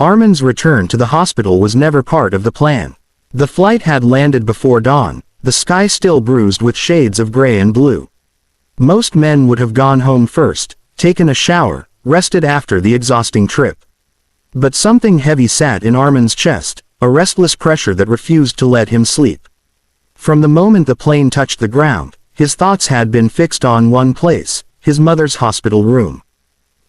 Armin's return to the hospital was never part of the plan. The flight had landed before dawn, the sky still bruised with shades of gray and blue. Most men would have gone home first, taken a shower, rested after the exhausting trip. But something heavy sat in Armin's chest, a restless pressure that refused to let him sleep. From the moment the plane touched the ground, his thoughts had been fixed on one place, his mother's hospital room.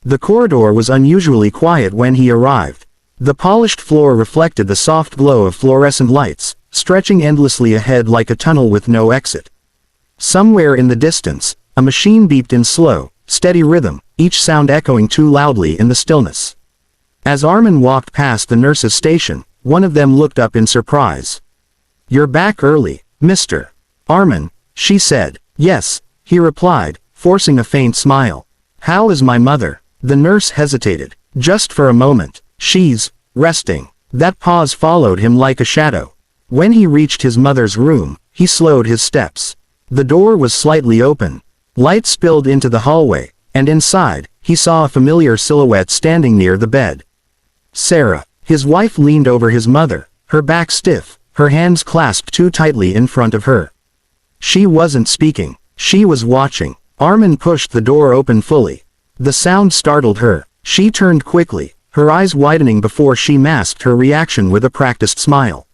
The corridor was unusually quiet when he arrived. The polished floor reflected the soft glow of fluorescent lights, stretching endlessly ahead like a tunnel with no exit. Somewhere in the distance, a machine beeped in slow, steady rhythm, each sound echoing too loudly in the stillness. As Armin walked past the nurse's station, one of them looked up in surprise. "You're back early, Mr. Armin," she said. "Yes," he replied, forcing a faint smile. "How is my mother?" The nurse hesitated. "Just for a moment. She's resting." That pause followed him like a shadow. When he reached his mother's room, he slowed his steps. The door was slightly open. Light spilled into the hallway, and inside, he saw a familiar silhouette standing near the bed. Sarah. His wife leaned over his mother, her back stiff, her hands clasped too tightly in front of her. She wasn't speaking. She was watching. Armin pushed the door open fully. The sound startled her. She turned quickly, her eyes widening before she masked her reaction with a practiced smile.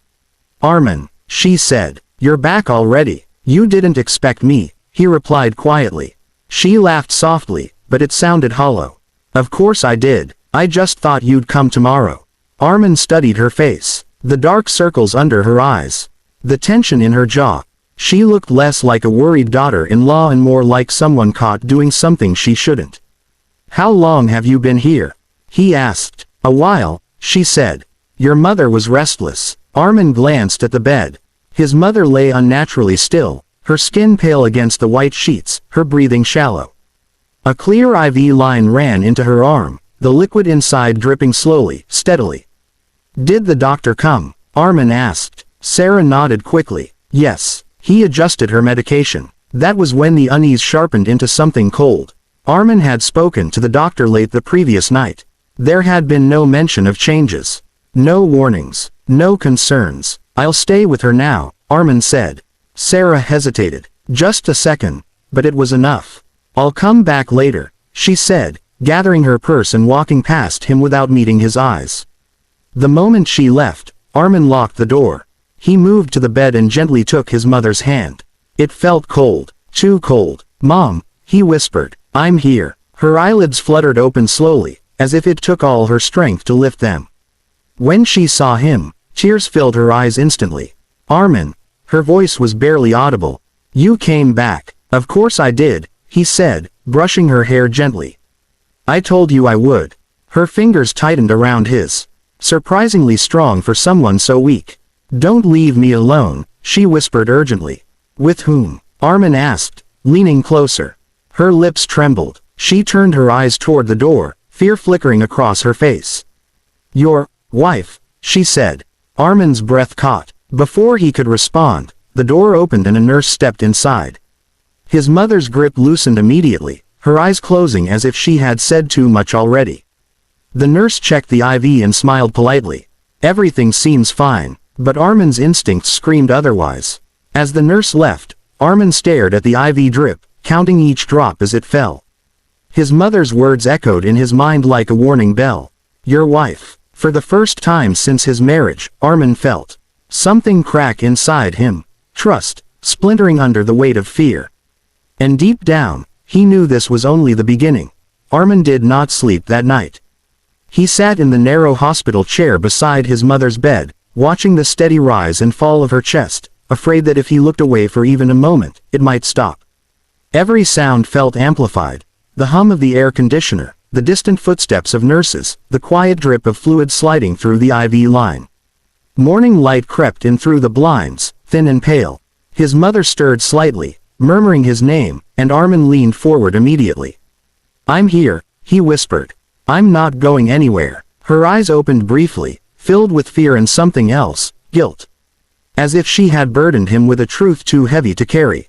"Armin," she said, "you're back already." "You didn't expect me," he replied quietly. She laughed softly, but it sounded hollow. "Of course I did. I just thought you'd come tomorrow." Armin studied her face, the dark circles under her eyes, the tension in her jaw. She looked less like a worried daughter-in-law and more like someone caught doing something she shouldn't. "How long have you been here?" he asked. "A while," she said. "Your mother was restless." Armin glanced at the bed. His mother lay unnaturally still, her skin pale against the white sheets, her breathing shallow. A clear IV line ran into her arm, the liquid inside dripping slowly, steadily. "Did the doctor come?" Armin asked. Sarah nodded quickly. "Yes." He adjusted her medication. That was when the unease sharpened into something cold. Armin had spoken to the doctor late the previous night. There had been no mention of changes. No warnings. No concerns. "I'll stay with her now," Armin said. Sarah hesitated. "Just a second." But it was enough. "I'll come back later," she said, gathering her purse and walking past him without meeting his eyes. The moment she left, Armin locked the door. He moved to the bed and gently took his mother's hand. It felt cold. Too cold. "Mom," he whispered, "I'm here." Her eyelids fluttered open slowly, as if it took all her strength to lift them. When she saw him, tears filled her eyes instantly. "Armin." Her voice was barely audible. "You came back." "Of course I did," he said, brushing her hair gently. "I told you I would." Her fingers tightened around his. Surprisingly strong for someone so weak. "Don't leave me alone," she whispered urgently. "With whom?" Armin asked, leaning closer. Her lips trembled. She turned her eyes toward the door, fear flickering across her face. "Your wife," she said. Armin's breath caught. Before he could respond, the door opened and a nurse stepped inside. His mother's grip loosened immediately, her eyes closing as if she had said too much already. The nurse checked the IV and smiled politely. "Everything seems fine," but Armin's instincts screamed otherwise. As the nurse left, Armin stared at the IV drip, counting each drop as it fell. His mother's words echoed in his mind like a warning bell. "Your wife." For the first time since his marriage, Armin felt something crack inside him. Trust, splintering under the weight of fear. And deep down, he knew this was only the beginning. Armin did not sleep that night. He sat in the narrow hospital chair beside his mother's bed, watching the steady rise and fall of her chest, afraid that if he looked away for even a moment, it might stop. Every sound felt amplified. The hum of the air conditioner, the distant footsteps of nurses, the quiet drip of fluid sliding through the IV line. Morning light crept in through the blinds, thin and pale. His mother stirred slightly, murmuring his name, and Armin leaned forward immediately. "I'm here," he whispered. "I'm not going anywhere." Her eyes opened briefly, filled with fear and something else, guilt. As if she had burdened him with a truth too heavy to carry.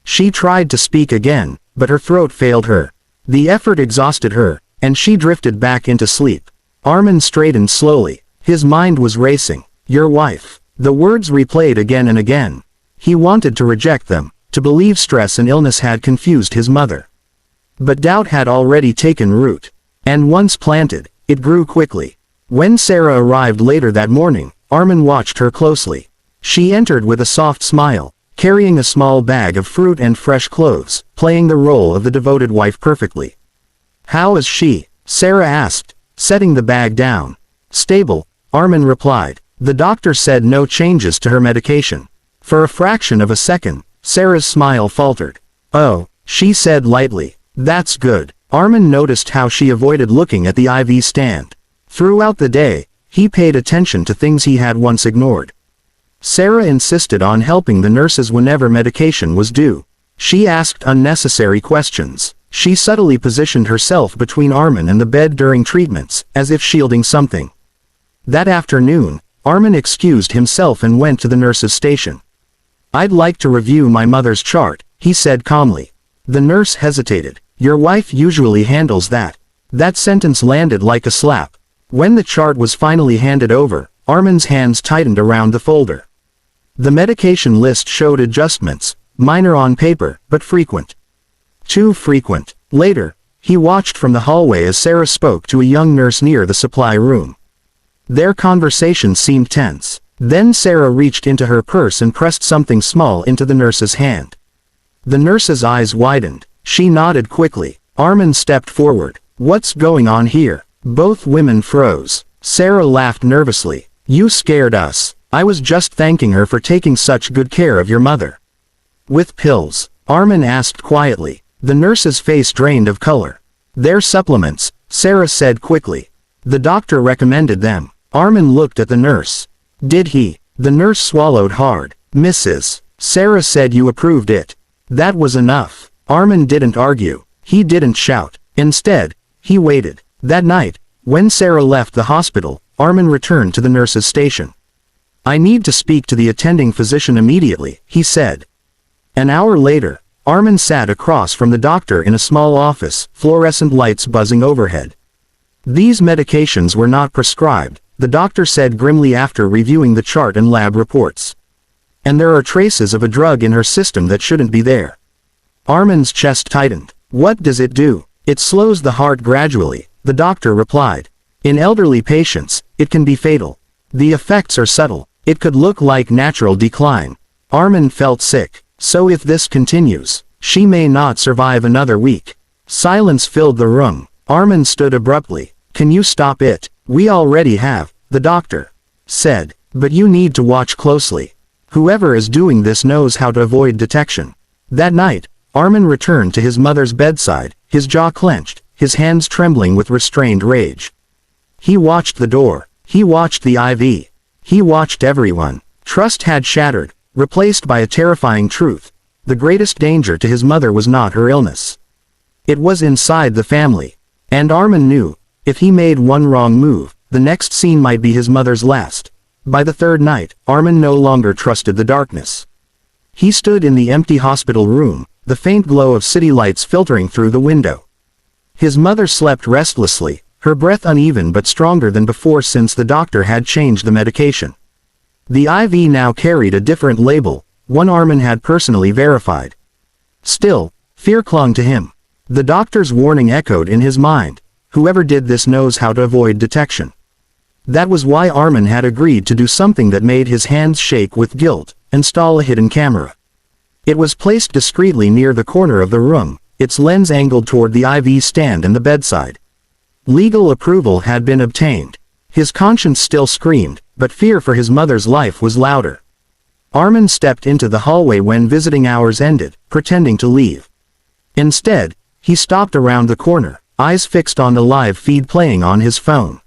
She tried to speak again, but her throat failed her. The effort exhausted her, and she drifted back into sleep. Armin straightened slowly. His mind was racing. Your wife. The words replayed again and again. He wanted to reject them, to believe stress and illness had confused his mother. But doubt had already taken root. And once planted, it grew quickly. When Sarah arrived later that morning, Armin watched her closely. She entered with a soft smile, carrying a small bag of fruit and fresh clothes, playing the role of the devoted wife perfectly. How is she? Sarah asked, setting the bag down. Stable, Armin replied. The doctor said no changes to her medication. For a fraction of a second, Sarah's smile faltered. Oh, she said lightly. That's good. Armin noticed how she avoided looking at the IV stand. Throughout the day, he paid attention to things he had once ignored. Sarah insisted on helping the nurses whenever medication was due. She asked unnecessary questions. She subtly positioned herself between Armin and the bed during treatments, as if shielding something. That afternoon, Armin excused himself and went to the nurse's station. I'd like to review my mother's chart, he said calmly. The nurse hesitated. Your wife usually handles that. That sentence landed like a slap. When the chart was finally handed over, Armin's hands tightened around the folder. The medication list showed adjustments, minor on paper, but frequent. Too frequent. Later, he watched from the hallway as Sarah spoke to a young nurse near the supply room. Their conversation seemed tense. Then Sarah reached into her purse and pressed something small into the nurse's hand. The nurse's eyes widened. She nodded quickly. Armin stepped forward. What's going on here? Both women froze. Sarah laughed nervously. You scared us. I was just thanking her for taking such good care of your mother. With pills? Armin asked quietly. The nurse's face drained of color. They're supplements, Sarah said quickly. The doctor recommended them. Armin looked at the nurse. Did he? The nurse swallowed hard. Mrs. Sarah said you approved it. That was enough. Armin didn't argue. He didn't shout. Instead, he waited. That night, when Sarah left the hospital, Armin returned to the nurse's station. I need to speak to the attending physician immediately, he said. An hour later, Armin sat across from the doctor in a small office, fluorescent lights buzzing overhead. These medications were not prescribed, the doctor said grimly after reviewing the chart and lab reports. And there are traces of a drug in her system that shouldn't be there. Armin's chest tightened. What does it do? It slows the heart gradually, the doctor replied. In elderly patients, it can be fatal. The effects are subtle. It could look like natural decline. Armin felt sick. So if this continues, she may not survive another week. Silence filled the room. Armin stood abruptly. Can you stop it? We already have, the doctor said. But you need to watch closely. Whoever is doing this knows how to avoid detection. That night, Armin returned to his mother's bedside, his jaw clenched, his hands trembling with restrained rage. He watched the door. He watched the IV. He watched everyone. Trust had shattered, replaced by a terrifying truth. The greatest danger to his mother was not her illness. It was inside the family. And Armin knew, if he made one wrong move, the next scene might be his mother's last. By the third night, Armin no longer trusted the darkness. He stood in the empty hospital room, the faint glow of city lights filtering through the window. His mother slept restlessly, her breath uneven but stronger than before since the doctor had changed the medication. The IV now carried a different label, one Armin had personally verified. Still, fear clung to him. The doctor's warning echoed in his mind. Whoever did this knows how to avoid detection. That was why Armin had agreed to do something that made his hands shake with guilt, install a hidden camera. It was placed discreetly near the corner of the room, its lens angled toward the IV stand and the bedside. Legal approval had been obtained. His conscience still screamed, but fear for his mother's life was louder. Armin stepped into the hallway when visiting hours ended, pretending to leave. Instead, he stopped around the corner, eyes fixed on the live feed playing on his phone.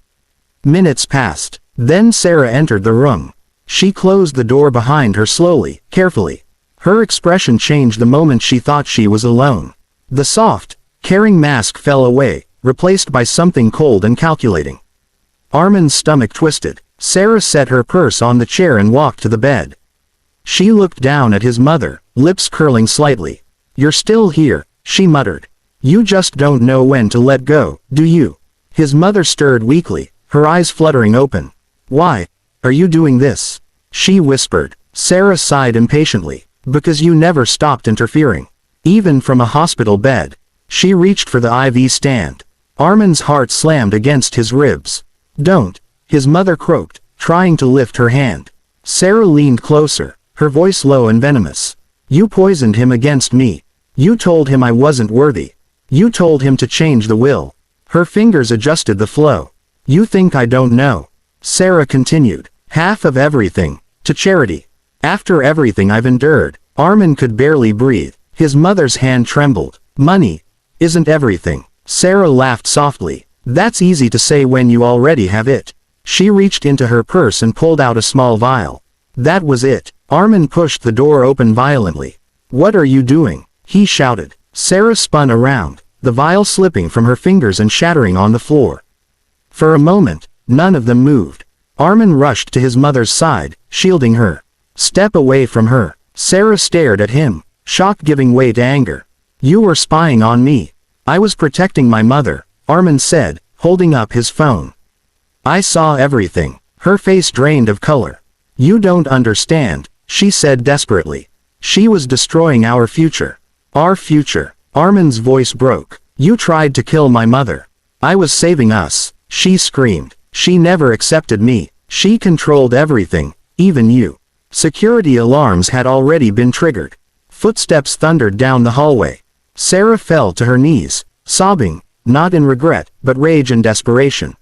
Minutes passed. Then Sarah entered the room. She closed the door behind her slowly, carefully. Her expression changed the moment she thought she was alone. The soft, caring mask fell away, replaced by something cold and calculating. Armin's stomach twisted. Sarah set her purse on the chair and walked to the bed. She looked down at his mother, lips curling slightly. You're still here, she muttered. You just don't know when to let go, do you? His mother stirred weakly, her eyes fluttering open. Why are you doing this? She whispered. Sarah sighed impatiently. Because you never stopped interfering. Even from a hospital bed. She reached for the IV stand. Armin's heart slammed against his ribs. Don't, his mother croaked, trying to lift her hand. Sarah leaned closer, her voice low and venomous. You poisoned him against me. You told him I wasn't worthy. You told him to change the will. Her fingers adjusted the flow. You think I don't know? Sarah continued. Half of everything. To charity. After everything I've endured. Armin could barely breathe. His mother's hand trembled. Money isn't everything. Sarah laughed softly. That's easy to say when you already have it. She reached into her purse and pulled out a small vial. That was it. Armin pushed the door open violently. What are you doing? He shouted. Sarah spun around, the vial slipping from her fingers and shattering on the floor. For a moment, none of them moved. Armin rushed to his mother's side, shielding her. Step away from her. Sarah stared at him, shock giving way to anger. You were spying on me. I was protecting my mother, Armin said, holding up his phone. I saw everything. Her face drained of color. You don't understand, she said desperately. She was destroying our future. Our future. Armin's voice broke. You tried to kill my mother. I was saving us, she screamed. She never accepted me. She controlled everything, even you. Security alarms had already been triggered. Footsteps thundered down the hallway. Sarah fell to her knees, sobbing, not in regret, but rage and desperation.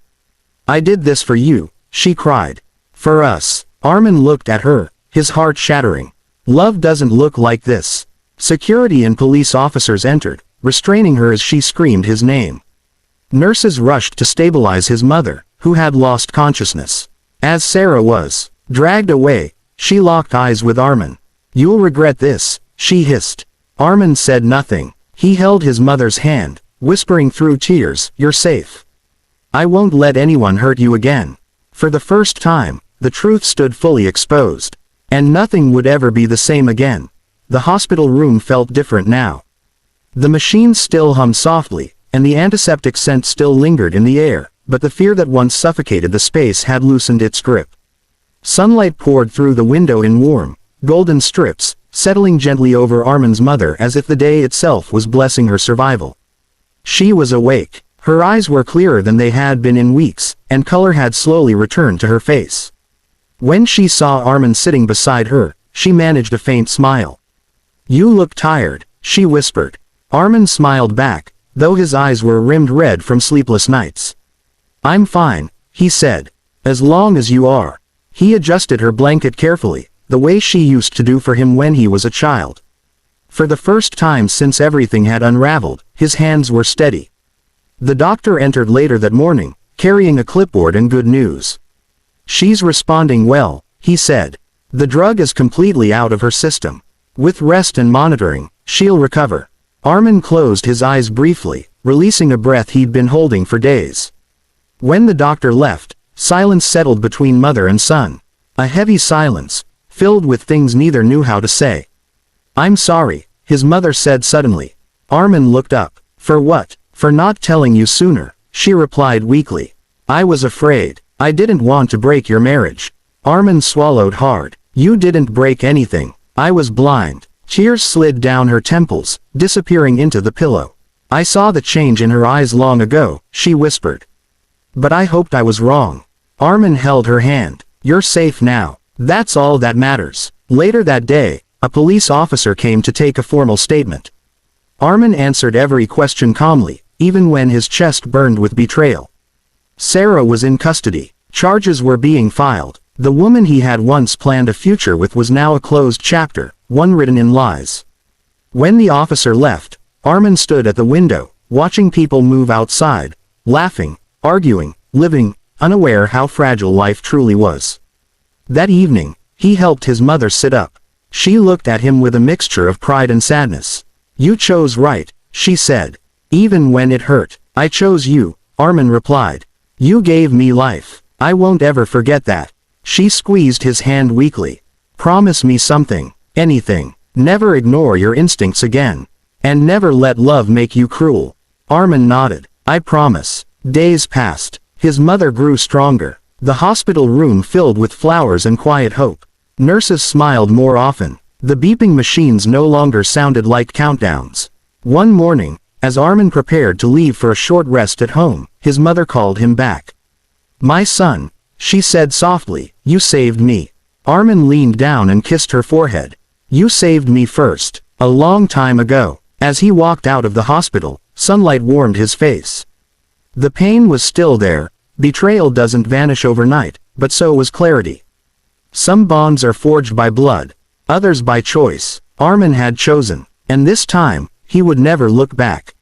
I did this for you, she cried. For us. Armin looked at her, his heart shattering. Love doesn't look like this. Security and police officers entered, restraining her as she screamed his name. Nurses rushed to stabilize his mother, who had lost consciousness. As Sarah was dragged away, she locked eyes with Armin. You'll regret this, she hissed. Armin said nothing. He held his mother's hand, whispering through tears, You're safe. I won't let anyone hurt you again. For the first time, the truth stood fully exposed. And nothing would ever be the same again. The hospital room felt different now. The machines still hummed softly, and the antiseptic scent still lingered in the air, but the fear that once suffocated the space had loosened its grip. Sunlight poured through the window in warm, golden strips, settling gently over Armin's mother as if the day itself was blessing her survival. She was awake. Her eyes were clearer than they had been in weeks, and color had slowly returned to her face. When she saw Armin sitting beside her, she managed a faint smile. You look tired, she whispered. Armin smiled back, though his eyes were rimmed red from sleepless nights. I'm fine, he said. As long as you are. He adjusted her blanket carefully, the way she used to do for him when he was a child. For the first time since everything had unraveled, his hands were steady. The doctor entered later that morning, carrying a clipboard and good news. She's responding well, he said. The drug is completely out of her system. With rest and monitoring, she'll recover. Armin closed his eyes briefly, releasing a breath he'd been holding for days. When the doctor left, silence settled between mother and son. A heavy silence, filled with things neither knew how to say. I'm sorry, his mother said suddenly. Armin looked up. For what? For not telling you sooner, she replied weakly. I was afraid. I didn't want to break your marriage. Armin swallowed hard. You didn't break anything. I was blind. Tears slid down her temples, disappearing into the pillow. I saw the change in her eyes long ago, she whispered. But I hoped I was wrong. Armin held her hand. You're safe now. That's all that matters. Later that day, a police officer came to take a formal statement. Armin answered every question calmly, even when his chest burned with betrayal. Sarah was in custody. Charges were being filed. The woman he had once planned a future with was now a closed chapter, one written in lies. When the officer left, Armin stood at the window, watching people move outside, laughing, arguing, living, unaware how fragile life truly was. That evening, he helped his mother sit up. She looked at him with a mixture of pride and sadness. You chose right, she said. Even when it hurt. I chose you, Armin replied. You gave me life. I won't ever forget that. She squeezed his hand weakly. Promise me something, anything. Never ignore your instincts again. And never let love make you cruel. Armin nodded. I promise. Days passed. His mother grew stronger. The hospital room filled with flowers and quiet hope. Nurses smiled more often. The beeping machines no longer sounded like countdowns. One morning, as Armin prepared to leave for a short rest at home, his mother called him back. "My son," she said softly, "you saved me." Armin leaned down and kissed her forehead. "You saved me first, a long time ago." As he walked out of the hospital, sunlight warmed his face. The pain was still there. Betrayal doesn't vanish overnight, but so was clarity. Some bonds are forged by blood, others by choice. Armin had chosen, and this time, he would never look back.